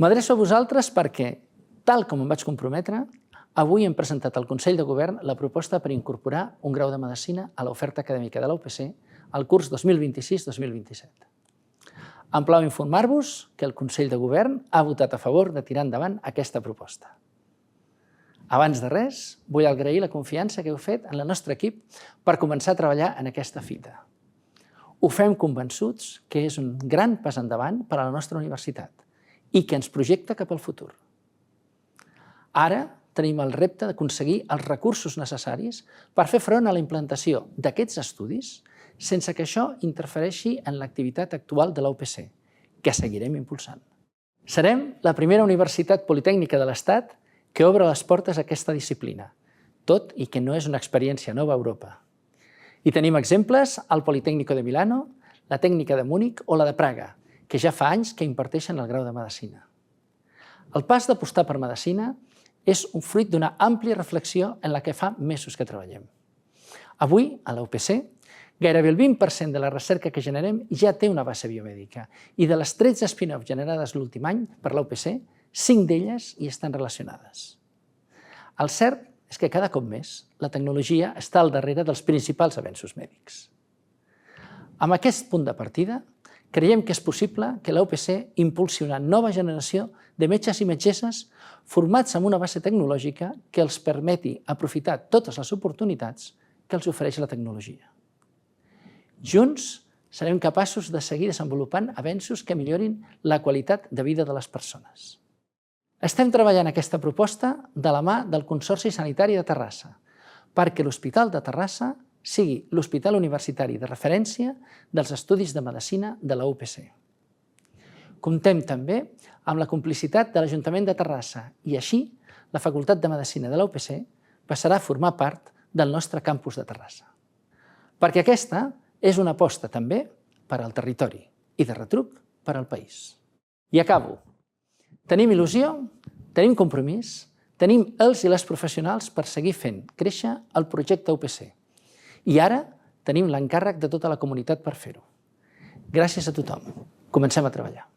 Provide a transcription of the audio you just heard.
M'adreço a vosaltres perquè, tal com em vaig comprometre, avui hem presentat al Consell de Govern la proposta per incorporar un grau de Medicina a l'oferta acadèmica de la UPC al curs 2026-2027. Em plau informar-vos que el Consell de Govern ha votat a favor de tirar endavant aquesta proposta. Abans de res, vull agrair la confiança que heu fet en el nostre equip per començar a treballar en aquesta fita. Ho fem convençuts que és un gran pas endavant per a la nostra universitat i que ens projecta cap al futur. Ara tenim el repte d'aconseguir els recursos necessaris per fer front a la implantació d'aquests estudis sense que això interfereixi en l'activitat actual de la UPC, que seguirem impulsant. Serem la primera universitat politècnica de l'Estat que obre les portes a aquesta disciplina, tot i que no és una experiència nova a Europa. I tenim exemples al Politécnico de Milano, la Tècnica de Múnich o la de Praga, que ja fa anys que imparteixen el grau de Medicina. El pas d'apostar per Medicina és un fruit d'una àmplia reflexió en la que fa mesos que treballem. Avui, a la UPC, gairebé el 20% de la recerca que generem ja té una base biomèdica i de les 13 spin-offs generades l'últim any per la UPC, 5 d'elles hi estan relacionades. El cert és que cada cop més la tecnologia està al darrere dels principals avenços mèdics. Amb aquest punt de partida, creiem que és possible que la UPC impulsi una nova generació de metges i metgesses formats amb una base tecnològica que els permeti aprofitar totes les oportunitats que els ofereix la tecnologia. Junts serem capaços de seguir desenvolupant avenços que millorin la qualitat de vida de les persones. Estem treballant aquesta proposta de la mà del Consorci Sanitari de Terrassa perquè l'Hospital de Terrassa sigui l'hospital universitari de referència dels estudis de Medicina de la UPC. Comptem també amb la complicitat de l'Ajuntament de Terrassa i així la Facultat de Medicina de la UPC passarà a formar part del nostre campus de Terrassa. Perquè aquesta és una aposta també per al territori i de retruc per al país. I acabo. Tenim il·lusió, tenim compromís, tenim els i les professionals per seguir fent créixer el projecte UPC. I ara tenim l'encàrrec de tota la comunitat per fer-ho. Gràcies a tothom. Comencem a treballar.